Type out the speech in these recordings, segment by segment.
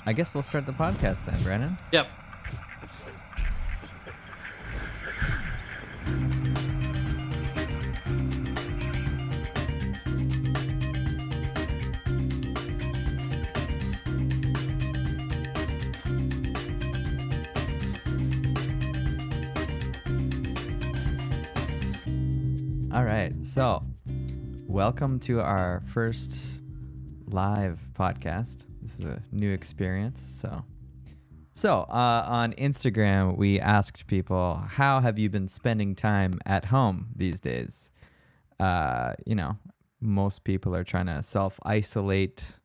I guess we'll start the podcast then, Brandon. Yep. All right. So, welcome to our first live podcast. This is a new experience. So on Instagram, we asked people, how have you been spending time at home these days? Most people are trying to self-isolate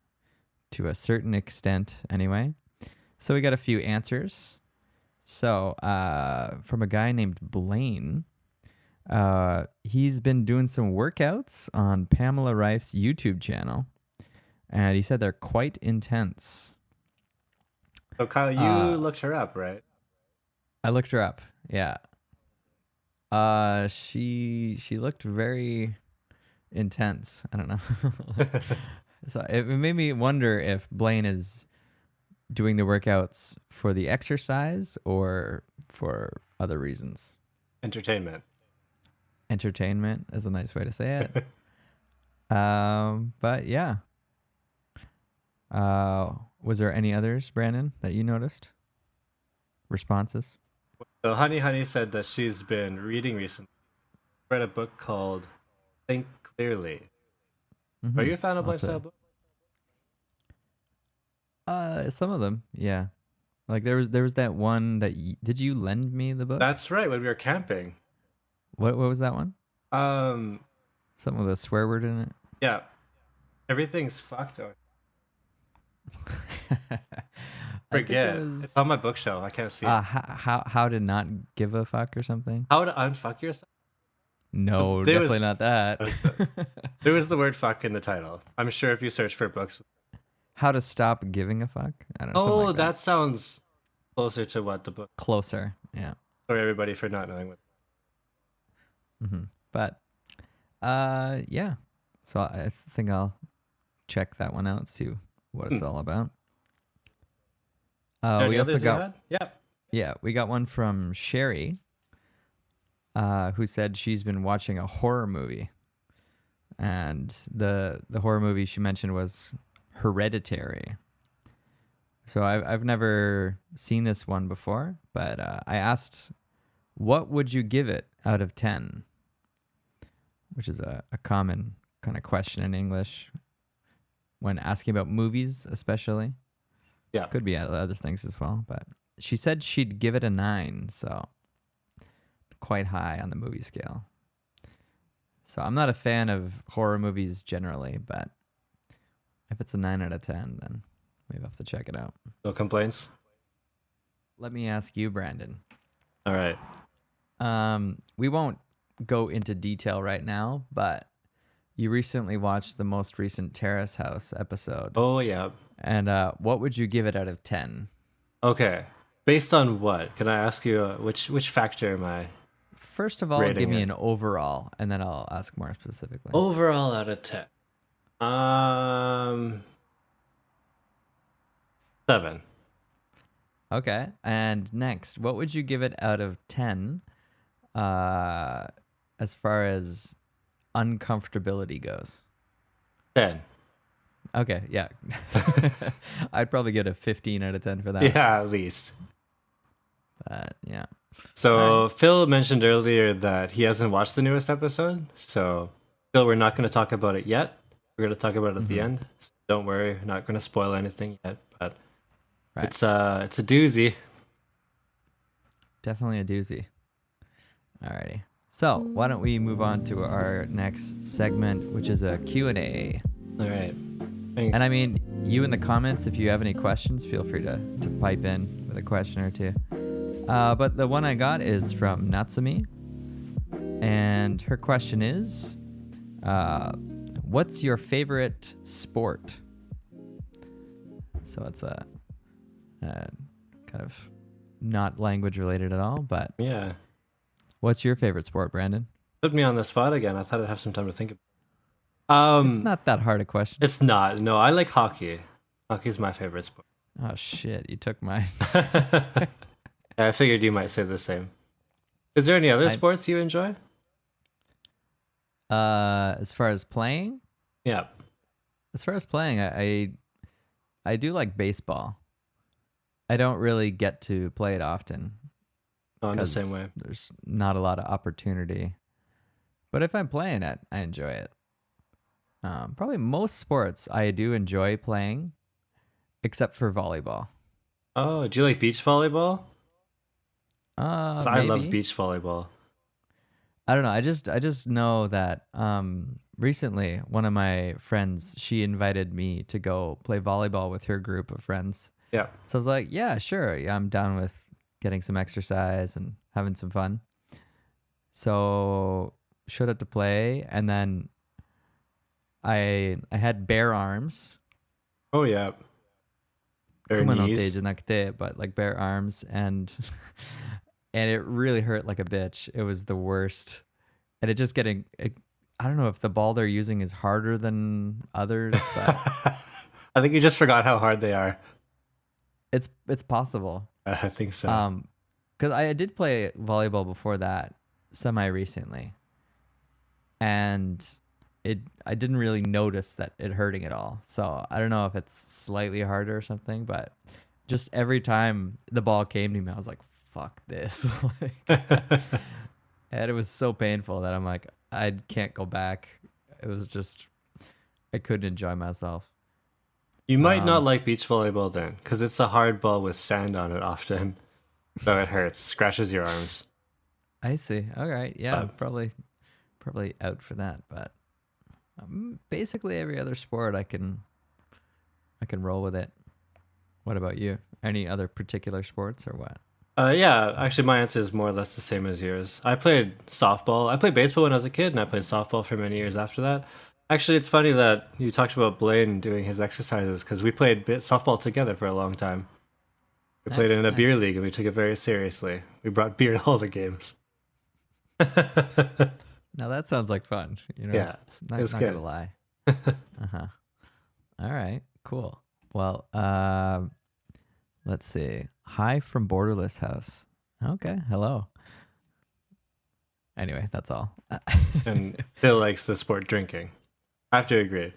to a certain extent anyway. So we got a few answers. So from a guy named Blaine, he's been doing some workouts on Pamela Reif's YouTube channel, and he said they're quite intense. So Kyle, you looked her up, right? I looked her up. Yeah. She looked very intense. I don't know. So it made me wonder if Blaine is doing the workouts for the exercise or for other reasons. Entertainment Is a nice way to say it. But yeah. Was there any others, Brandon, that you noticed? Responses? So Honeyhoney said that she's been reading recently. Read a book called Think Clearly. Mm-hmm. Are you a fan of lifestyle books? Some of them, yeah. Like there was that one that did you lend me the book? That's right, when we were camping. What was that one? Something with a swear word in it. Yeah. Everything's fucked up. Forget. It's on my bookshelf. I can't see it. How to not give a fuck or something? How to unfuck yourself? No, definitely not that. There was the word fuck in the title. I'm sure if you search for books. How to stop giving a fuck? I don't know. Oh, like that sounds closer to what the book. Closer, yeah. Sorry, everybody, for not knowing what. Mm-hmm. But, yeah. So I think I'll check that one out, see what it's all about. We also got, we got one from Sheri, who said she's been watching a horror movie, and the horror movie she mentioned was Hereditary. So I've never seen this one before, but I asked, what would you give it out of 10? Which is a common kind of question in English when asking about movies, especially. Yeah. Could be other things as well, but she said she'd give it a 9, so quite high on the movie scale. So I'm not a fan of horror movies generally, but if it's a 9 out of 10, then maybe I'll have to check it out. No complaints? Let me ask you, Brandon. All right. We won't go into detail right now, but you recently watched the most recent Terrace House episode. Oh, yeah. And what would you give it out of 10? Okay. Based on what? Can I ask you which factor am I? First of all, give me an overall, and then I'll ask more specifically. Overall out of 10. 7. Okay. And next, what would you give it out of 10 as far as uncomfortability goes? 10. Okay, yeah. I'd probably get a 15 out of 10 for that. Yeah, at least. But, yeah. So Phil mentioned earlier that he hasn't watched the newest episode. So, Phil, we're not going to talk about it yet. We're going to talk about it at the end. So don't worry, we're not going to spoil anything yet. But it's a doozy. Definitely a doozy. Alrighty. So, why don't we move on to our next segment, which is a Q&A. All right. And I mean, you in the comments, if you have any questions, feel free to pipe in with a question or two. But the one I got is from Natsumi. And her question is, what's your favorite sport? So it's a kind of not language related at all, but yeah. What's your favorite sport, Brandon? Put me on the spot again. I thought I'd have some time to think about it. It's not that hard a question. It's not. No, I like hockey. Hockey's my favorite sport. Oh shit, you took mine. I figured you might say the same. Is there any other sports you enjoy? As far as playing? Yeah. As far as playing, I do like baseball. I don't really get to play it often. Oh, in the same way. There's not a lot of opportunity. But if I'm playing it, I enjoy it. Probably most sports I do enjoy playing, except for volleyball. Oh, do you like beach volleyball? 'Cause I love Maybe. beach volleyball. I don't know. I just know that recently one of my friends, she invited me to go play volleyball with her group of friends. Yeah. So I was like, yeah, sure. Yeah, I'm down with getting some exercise and having some fun. So showed up to play, and then I had bare arms. Oh, yeah. Bare knees. But like bare arms, and and it really hurt like a bitch. It was the worst. And I don't know if the ball they're using is harder than others, but I think you just forgot how hard they are. it's possible. I think so. Because I did play volleyball before that, semi recently, and I didn't really notice that it hurting at all. So I don't know if it's slightly harder or something, but just every time the ball came to me, I was like, "Fuck this!" And it was so painful that I'm like, I can't go back. It was just, I couldn't enjoy myself. You might not like beach volleyball then, because it's a hard ball with sand on it often. So it hurts, scratches your arms. I see. All right. Yeah, probably out for that. But basically every other sport I can roll with it. What about you? Any other particular sports or what? Yeah, actually my answer is more or less the same as yours. I played softball. I played baseball when I was a kid, and I played softball for many years after that. Actually, it's funny that you talked about Blaine doing his exercises, because we played softball together for a long time. We played in a beer league, and we took it very seriously. We brought beer to all the games. Now that sounds like fun. Yeah, not it's gonna good. lie. All right, cool. Well, let's see. Hi from Borderless House. Okay, hello. Anyway, that's all. And Phil likes the sport drinking. I have to agree.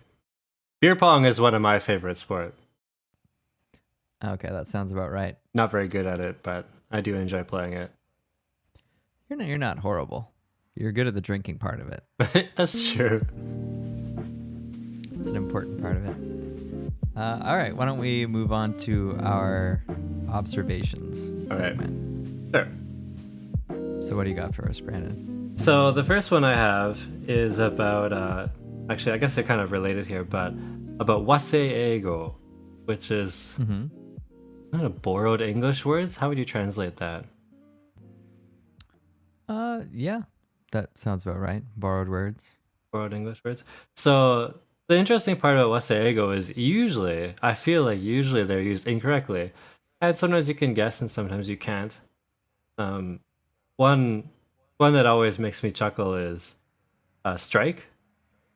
Beer pong is one of my favorite sports. Okay, that sounds about right. Not very good at it, but I do enjoy playing it. You're not horrible. You're good at the drinking part of it. That's true. It's an important part of it. All right, why don't we move on to our observations segment? Sure. So what do you got for us, Brandon? So the first one I have is about, actually, I guess they're kind of related here, but about wasei eigo, which is I don't know, borrowed English words. How would you translate that? Yeah, that sounds about right. Borrowed words. Borrowed English words. So the interesting part about wasei eigo is I feel like usually they're used incorrectly. And sometimes you can guess and sometimes you can't. One that always makes me chuckle is strike.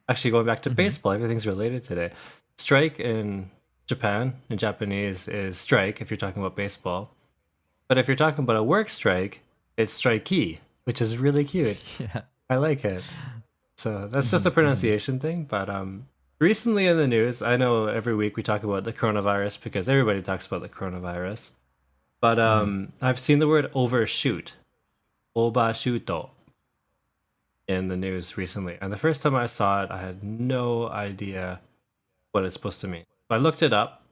Actually, going back to baseball, everything's related today. Strike in Japan, in Japanese, is strike if you're talking about baseball. But if you're talking about a work strike, it's strikey, which is really cute. Yeah. I like it. So that's just a pronunciation thing. But recently in the news, I know every week we talk about the coronavirus because everybody talks about the coronavirus. But I've seen the word overshoot, obashuto, in the news recently. And the first time I saw it, I had no idea what it's supposed to mean. So I looked it up,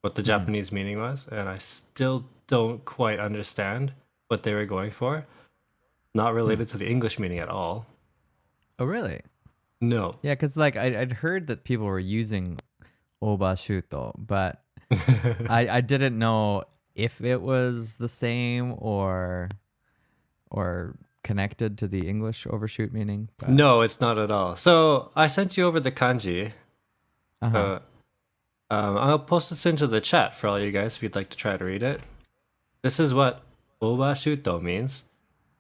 what the Japanese meaning was, and I still don't quite understand what they were going for. Not related to the English meaning at all. Oh, really? No. Yeah, because like I'd heard that people were using obashuto, but I didn't know if it was the same or connected to the English overshoot meaning. But... No, it's not at all. So I sent you over the kanji. I'll post this into the chat for all you guys if you'd like to try to read it. This is what obashuto means.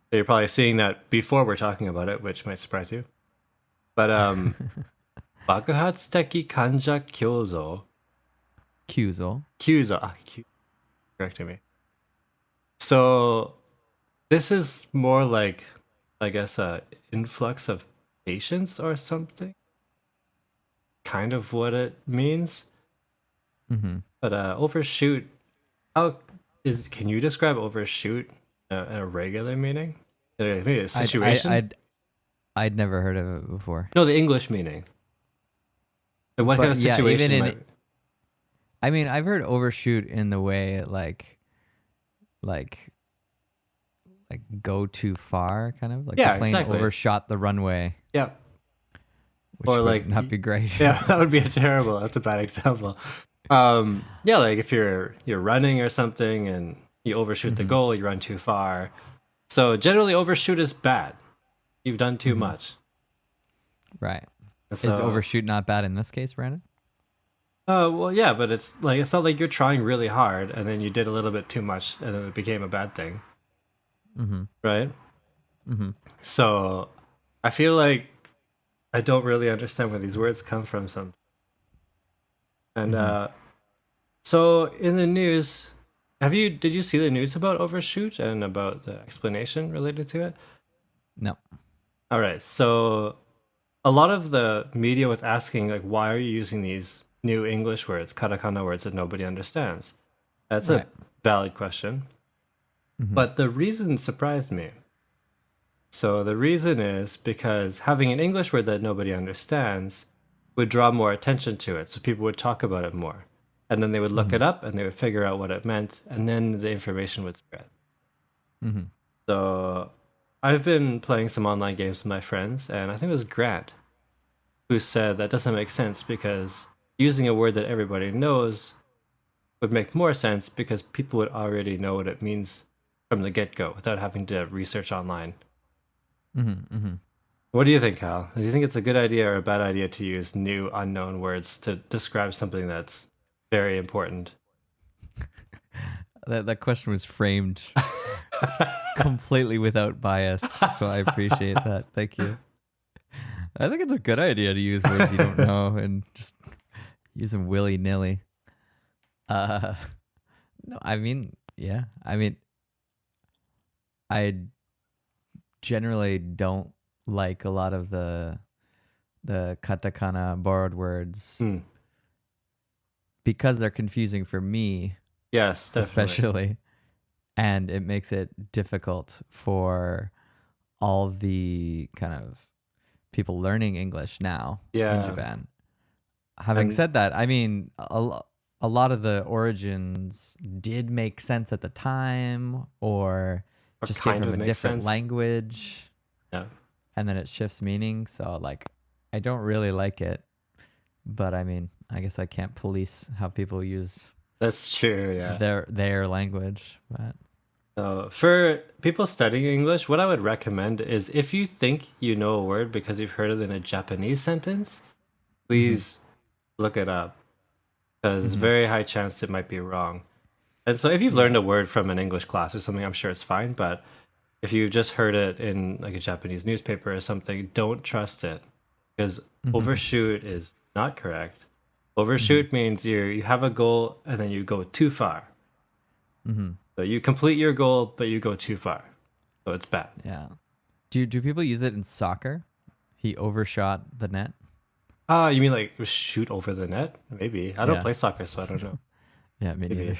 So you're probably seeing that before we're talking about it, which might surprise you. But bakuhatsuteki kanja kyozo. Kyuzo. Correcting me. So this is more like, I guess, a influx of patience or something. Kind of what it means. But overshoot, can you describe overshoot in a regular meaning? Maybe a situation? I'd never heard of it before. No, the English meaning. And what kind of situation? I mean, I've heard overshoot in the way like go too far, kind of like the plane overshot the runway. Yeah. Which or would not be great. Yeah, that would be terrible. That's a bad example. Yeah, like if you're running or something and you overshoot the goal, you run too far. So generally, overshoot is bad. You've done too much. Right. So, is overshoot not bad in this case, Brandon? Well, yeah, but it's not like you're trying really hard and then you did a little bit too much and then it became a bad thing. Right? So I feel like I don't really understand where these words come from sometimes. And so in the news, did you see the news about overshoot and about the explanation related to it? No. All right. So a lot of the media was asking, like, why are you using these new English words, katakana words that nobody understands? That's a valid question. But the reason surprised me. So the reason is because having an English word that nobody understands would draw more attention to it. So people would talk about it more. And then they would look it up and they would figure out what it meant. And then the information would spread. So I've been playing some online games with my friends. And I think it was Grant who said that doesn't make sense because using a word that everybody knows would make more sense because people would already know what it means from the get-go without having to research online. What do you think, Kyle? Do you think it's a good idea or a bad idea to use new unknown words to describe something that's very important? That question was framed completely without bias, so I appreciate that. Thank you. I think it's a good idea to use words you don't know and just use them willy-nilly. No, I mean, yeah. I mean, I generally don't like a lot of the katakana borrowed words because they're confusing for me. Yes, definitely. Especially, and it makes it difficult for all the kind of people learning English now in Japan. Having said that, I mean, a lot of the origins did make sense at the time, or just came from a different language. Yeah. And then it shifts meaning. So, like, I don't really like it. But, I mean, I guess I can't police how people use That's true, yeah. their language. But So for people studying English, what I would recommend is if you think you know a word because you've heard it in a Japanese sentence, please look it up. Because there's very high chance it might be wrong. And so if you've learned a word from an English class or something, I'm sure it's fine. But if you just heard it in like a Japanese newspaper or something, don't trust it. Because overshoot is not correct. Overshoot means you have a goal and then you go too far. So you complete your goal, but you go too far. So it's bad. Yeah. Do people use it in soccer? He overshot the net. You mean like shoot over the net? Maybe. I don't play soccer, so I don't know. Yeah, me neither.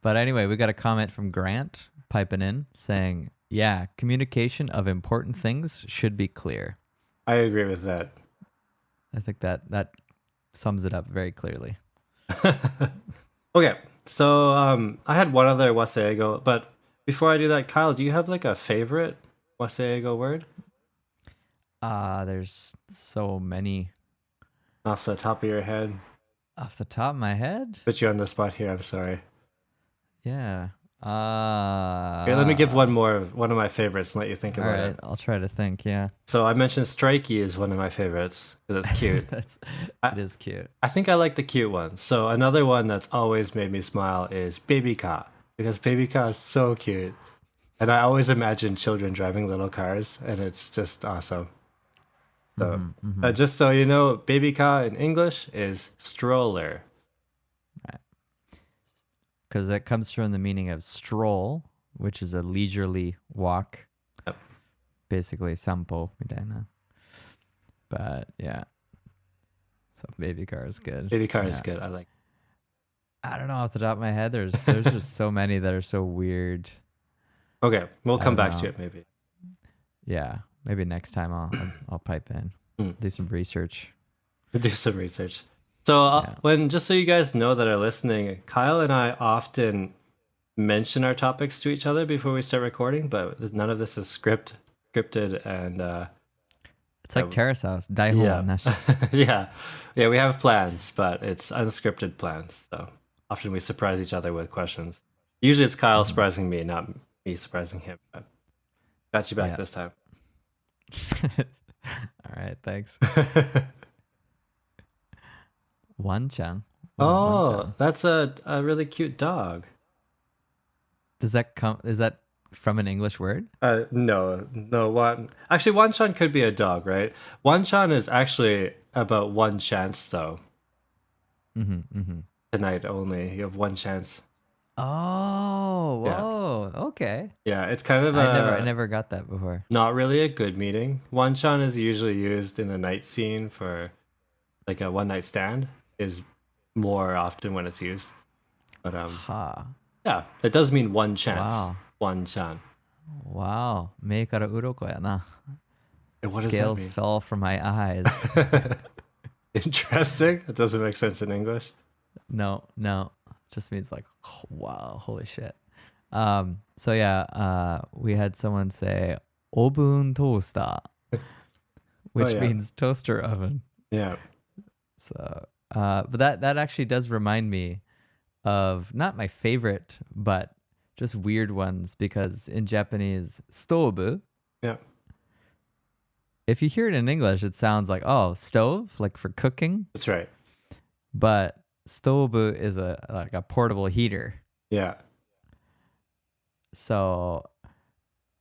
But anyway, we got a comment from Grant piping in saying, yeah, communication of important things should be clear. I agree with that. I think that sums it up very clearly. Okay, so I had one other waseigo, but before I do that, Kyle, do you have like a favorite waseigo word? There's so many. Off the top of your head? Off the top of my head? Put you on the spot here, I'm sorry. Yeah. Here, let me give one of my favorites and let you think about it. I'll try to think, yeah. So I mentioned strikey is one of my favorites because it's cute. It is cute. I think I like the cute one. So another one that's always made me smile is baby car, because baby car is so cute. And I always imagine children driving little cars, and it's just awesome. So just so you know, baby car in English is stroller. Right. because it comes from the meaning of stroll, which is a leisurely walk. Yep. Basically, sampo, みたいな. But yeah. So baby car is good. Baby car is good. I like. I don't know off the top of my head. There's just so many that are so weird. Okay, we'll come back to it maybe. Yeah, maybe next time I'll pipe in. Do some research. Do some research. So just so you guys know that are listening, Kyle and I often mention our topics to each other before we start recording, but none of this is scripted and it's like Terrace House. Yeah, we have plans, but it's unscripted plans. So often we surprise each other with questions. Usually it's Kyle surprising me, not me surprising him. But got you back this time. All right, thanks. Wanchan. Chan. That's a really cute dog. Is that from an English word? No. Actually, Wanchan could be a dog, right? Wanchan is actually about one chance, though. Tonight only, you have one chance. Oh, whoa, okay. Yeah, it's kind of I never got that before. Not really a good meaning. Wanchan is usually used in a night scene for like a one night stand is more often when it's used. But yeah, it does mean one chance. Wow. Wanchan. Wow. Mei kara uroko ya na. What Scales fell from my eyes. Interesting. It doesn't make sense in English. No. Just means like, wow, holy shit. So yeah, we had someone say oven toaster, which means toaster oven. Yeah. So, but that actually does remind me of not my favorite, but just weird ones, because in Japanese, stove. Yeah. If you hear it in English, it sounds like, oh, stove, like for cooking. That's right. But stove is like a portable heater. Yeah. So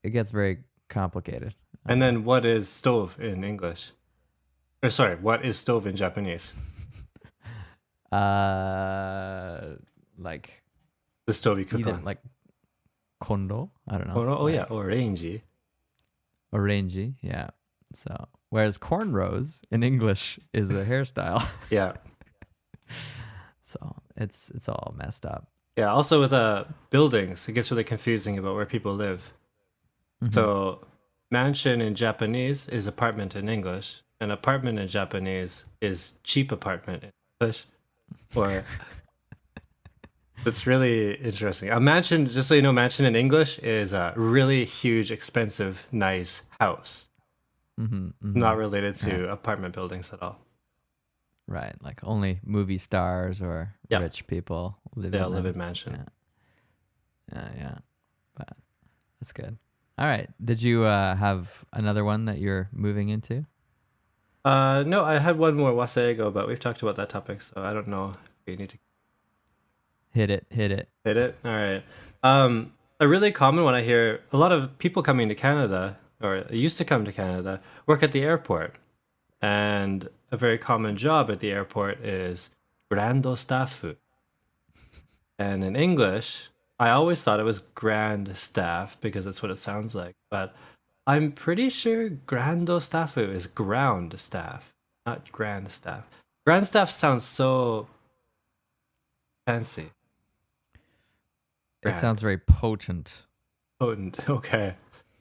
it gets very complicated. And then what is stove in English? Or sorry, what is stove in Japanese? Like the stove you cook on. Like kondo? I don't know. Orange. Orange, yeah. So whereas cornrows in English is a hairstyle. Yeah. So it's all messed up. Yeah, also with buildings, it gets really confusing about where people live. So mansion in Japanese is apartment in English, and apartment in Japanese is cheap apartment in English. Or it's really interesting. A mansion, just so you know, mansion in English is a really huge, expensive, nice house. Not related to apartment buildings at all. Right, like only movie stars or rich people live in mansion. Yeah. But that's good. All right. Did you have another one that you're moving into? No, I had one more waseigo, but we've talked about that topic, so I don't know if we need to hit it. Hit it? All right. A really common one I hear, a lot of people coming to Canada, or used to come to Canada, work at the airport. And a very common job at the airport is grando staff. And in English, I always thought it was grand staff because that's what it sounds like. But I'm pretty sure grando staff is ground staff, not grand staff. Grand staff sounds so fancy. It sounds very potent. Potent, okay.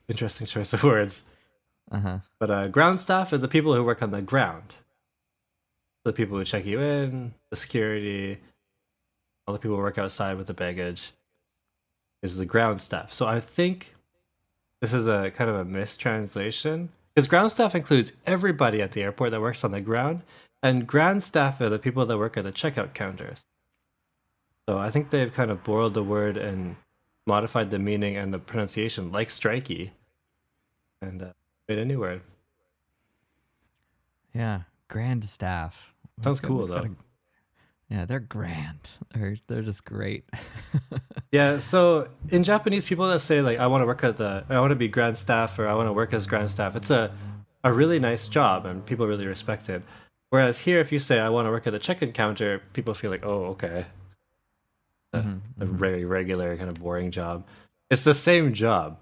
Interesting choice of words. But ground staff are the people who work on the ground. The people who check you in, the security, all the people who work outside with the baggage is the ground staff. So I think this is a kind of a mistranslation, because ground staff includes everybody at the airport that works on the ground, and ground staff are the people that work at the checkout counters. So I think they've kind of borrowed the word and modified the meaning and the pronunciation like strikey and made a new word. Yeah, grand staff. Sounds cool though. Yeah, they're grand. They're just great. Yeah, so in Japanese, people that say like I want to be grand staff, or I want to work as grand staff, it's a really nice job and people really respect it. Whereas here, if you say I want to work at the check-in counter, people feel like, oh, okay. a very regular kind of boring job. It's the same job,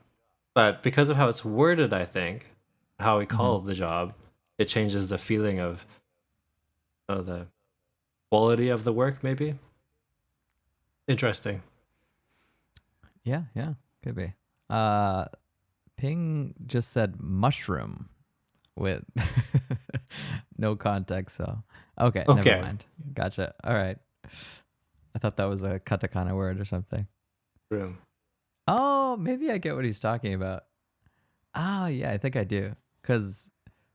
but because of how it's worded, I think, how we call the job, it changes the feeling of the quality of the work, maybe. Interesting. Yeah, could be. Ping just said mushroom with no context, so okay, never mind. Gotcha. All right. I thought that was a katakana word or something. Room. Oh, maybe I get what he's talking about. Oh, yeah, I think I do. Because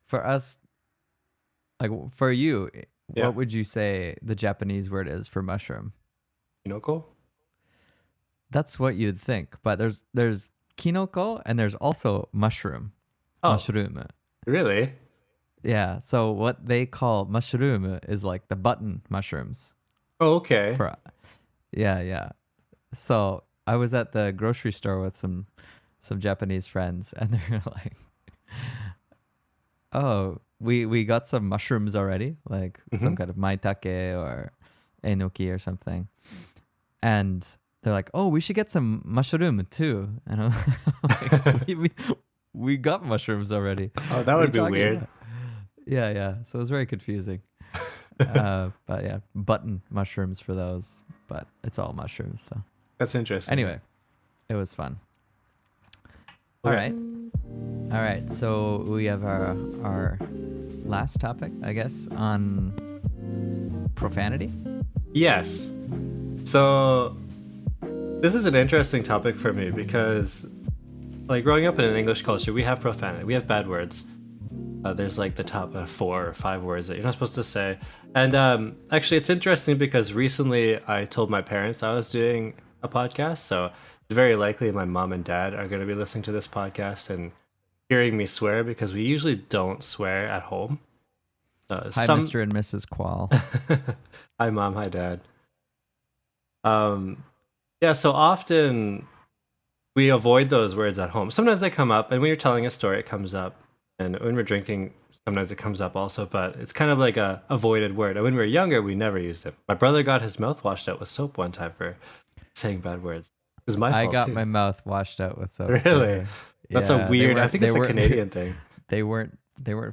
for us, like for you, what would you say the Japanese word is for mushroom? Kinoko? That's what you'd think. But there's kinoko and there's also mushroom. Oh, mushroom. Really? Yeah. So what they call mushroom is like the button mushrooms. Oh, okay. Yeah. So I was at the grocery store with some Japanese friends, and they're like, "Oh, we got some mushrooms already, like some kind of maitake or enoki or something." And they're like, "Oh, we should get some mushroom too." And I'm like, we got mushrooms already. Oh, that would be weird. About? Yeah. So it was very confusing. But yeah, button mushrooms for those, but it's all mushrooms. So that's interesting. Anyway, it was fun. All right. So we have our last topic, I guess, on profanity. Yes. So this is an interesting topic for me because, like, growing up in an English culture, we have profanity, we have bad words. There's like the top 4 or 5 words that you're not supposed to say. And actually, it's interesting because recently I told my parents I was doing a podcast. So it's very likely my mom and dad are going to be listening to this podcast and hearing me swear because we usually don't swear at home. Hi, Mr. and Mrs. Qual. Hi, Mom. Hi, Dad. Yeah, so often we avoid those words at home. Sometimes they come up, and when you're telling a story, it comes up. And when we're drinking, sometimes it comes up also, but it's kind of like a avoided word. And when we were younger, we never used it. My brother got his mouth washed out with soap one time for saying bad words. It was my fault, I got too. my mouth washed out with soap. Really? Too. That's a weird, I think it's a Canadian thing. They weren't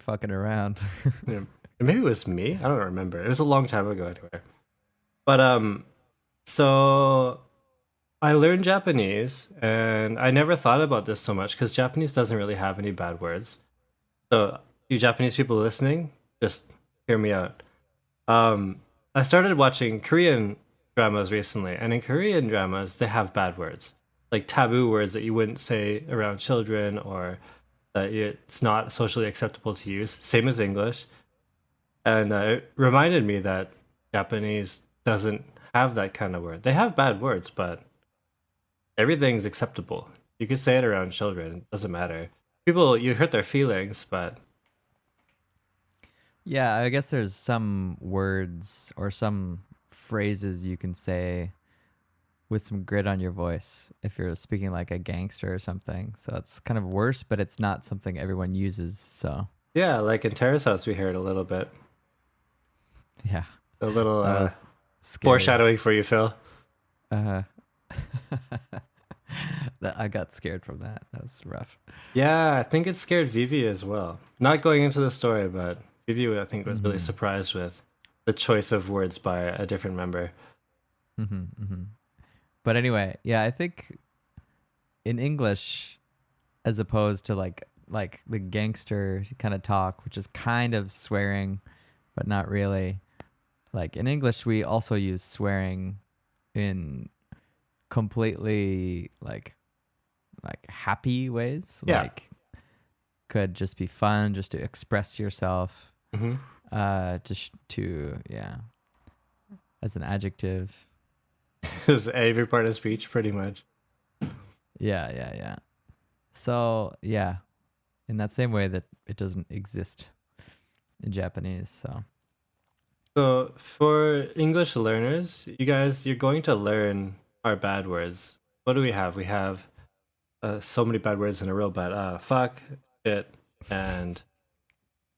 fucking around. Yeah. Maybe it was me. I don't remember. It was a long time ago anyway. But so I learned Japanese, and I never thought about this so much because Japanese doesn't really have any bad words. So you Japanese people listening, just hear me out. I started watching Korean dramas recently, and in Korean dramas, they have bad words, like taboo words that you wouldn't say around children or that it's not socially acceptable to use, same as English. And it reminded me that Japanese doesn't have that kind of word. They have bad words, but everything's acceptable. You could say it around children. It doesn't matter. People, you hurt their feelings, but... Yeah, I guess there's some words or some phrases you can say with some grit on your voice if you're speaking like a gangster or something. So it's kind of worse, but it's not something everyone uses, so... Yeah, like in Terrace House, we hear it a little bit. Yeah. A little foreshadowing for you, Phil. I got scared from that. That was rough. Yeah, I think it scared Vivi as well. Not going into the story, but Vivi, I think, was really surprised with the choice of words by a different member. But anyway, yeah, I think in English, as opposed to like the gangster kind of talk, which is kind of swearing, but not really. Like in English, we also use swearing in completely like happy ways. Yeah. Like could just be fun, just to express yourself. To as an adjective. It's every part of speech, pretty much. Yeah. So yeah, in that same way that it doesn't exist in Japanese. So for English learners, you guys, you're going to learn our bad words. What do we have? We have so many bad words in a row, but fuck, shit, and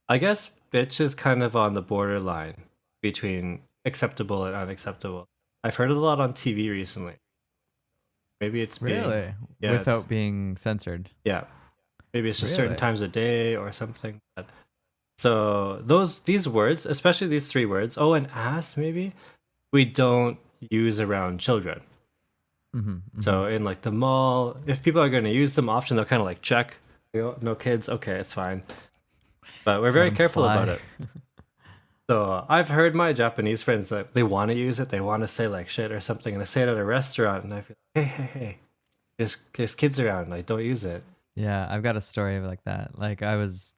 I guess bitch is kind of on the borderline between acceptable and unacceptable. I've heard it a lot on TV recently. Maybe it's really without being censored. Yeah, maybe it's just certain Really? times a day or something. So these words, especially these three words, and ass maybe, we don't use around children. So in like the mall, if people are going to use them often, they'll kind of like check, no kids, okay, it's fine. But we're very careful about it. So I've heard my Japanese friends that they want to use it, they want to say like shit or something, and they say it at a restaurant, and I feel like, hey, there's kids around, like don't use it. Yeah, I've got a story like that. Like I was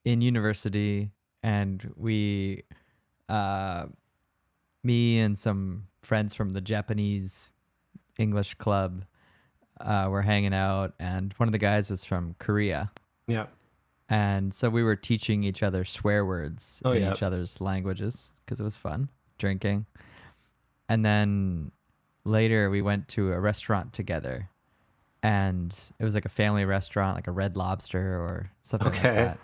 in university and me and some friends from the Japanese English club were hanging out, and one of the guys was from Korea. Yeah. And so we were teaching each other swear words in each other's languages because it was fun, drinking. And then later we went to a restaurant together, and it was like a family restaurant, like a Red Lobster or something like that.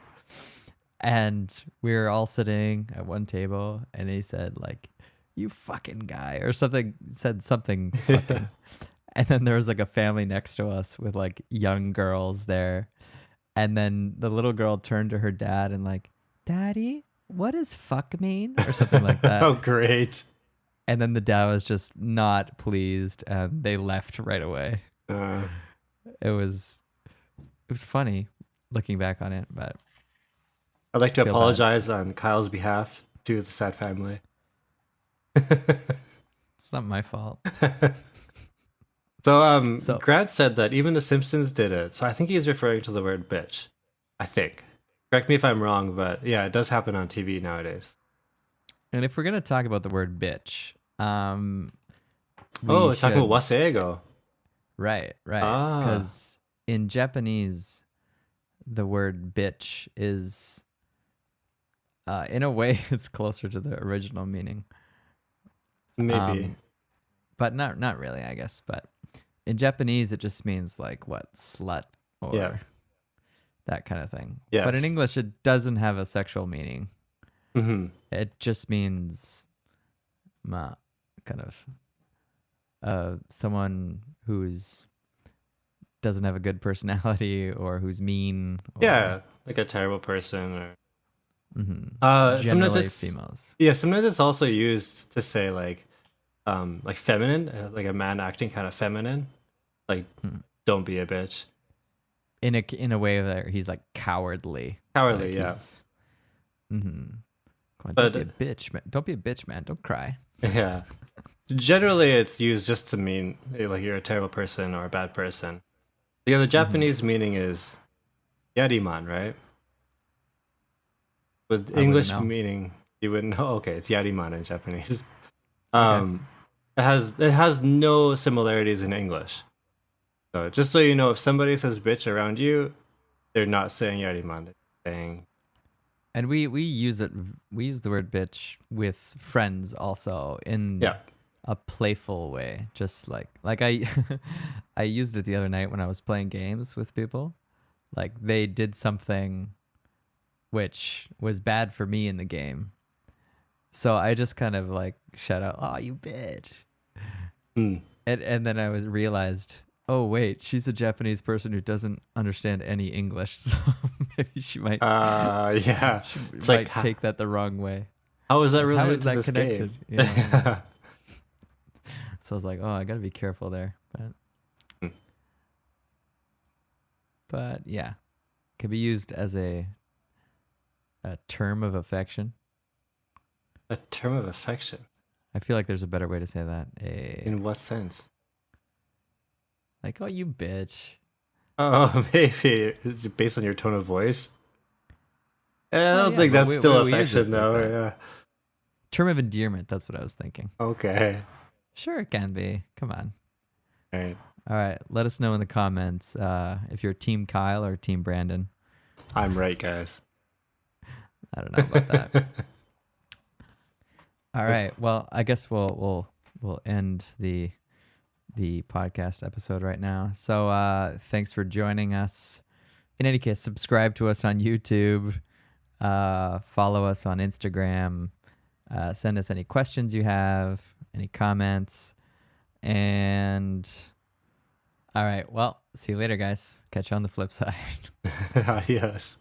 And we were all sitting at one table, and he said like, "You fucking guy," or something, said something fucking. And then there was like a family next to us with like young girls there. And then the little girl turned to her dad and like, "Daddy, what does fuck mean?" or something like that. Oh, great. And then the dad was just not pleased, and they left right away. It was funny looking back on it, but I'd like to apologize on Kyle's behalf to the sad family. It's not my fault. So Grant said that even The Simpsons did it. So I think he's referring to the word bitch. I think. Correct me if I'm wrong, but yeah, it does happen on TV nowadays. And if we're going to talk about the word bitch, talking about waseigo. Right. Because in Japanese, the word bitch is, in a way, it's closer to the original meaning. Maybe. But not really, I guess. But in Japanese, it just means like what, slut or that kind of thing. Yes. But in English, it doesn't have a sexual meaning. Mm-hmm. It just means kind of someone who's doesn't have a good personality or who's mean. Or, like a terrible person. Or generally sometimes it's females. Yeah, sometimes it's also used to say like feminine, like a man acting kind of feminine, like don't be a bitch. In a way that he's like cowardly. Cowardly, like yeah. Don't be a bitch, man. Don't be a bitch, man. Don't cry. Yeah. Generally, it's used just to mean like you're a terrible person or a bad person. Yeah, the Japanese meaning is yariman, right? With English meaning, you wouldn't know. Okay, it's yariman in Japanese. It has no similarities in English. So just so you know, if somebody says bitch around you, they're not saying yariman. They're saying. And we use it. We use the word bitch with friends also in a playful way. Just like I I used it the other night when I was playing games with people. Like they did something which was bad for me in the game. So I just kind of like shout out, "Oh, you bitch." And then I realized, oh wait, she's a Japanese person who doesn't understand any English, so maybe she might it's might take that the wrong way. How is that related How is to that this connected? game? So I was like, oh, I gotta be careful there. But yeah, could be used as a term of affection. A term of affection? I feel like there's a better way to say that. In what sense? Like, oh, you bitch. Oh, maybe it's based on your tone of voice. I don't think that's still affection, though. Like yeah. Term of endearment. That's what I was thinking. Okay. Sure, it can be. Come on. All right. Let us know in the comments if you're Team Kyle or Team Brandon. I'm right, guys. I don't know about that. All right. Well, I guess we'll end the podcast episode right now. So thanks for joining us. In any case, subscribe to us on YouTube. Follow us on Instagram. Send us any questions you have. any comments. And all right, well, see you later, guys. Catch you on the flip side. Yes.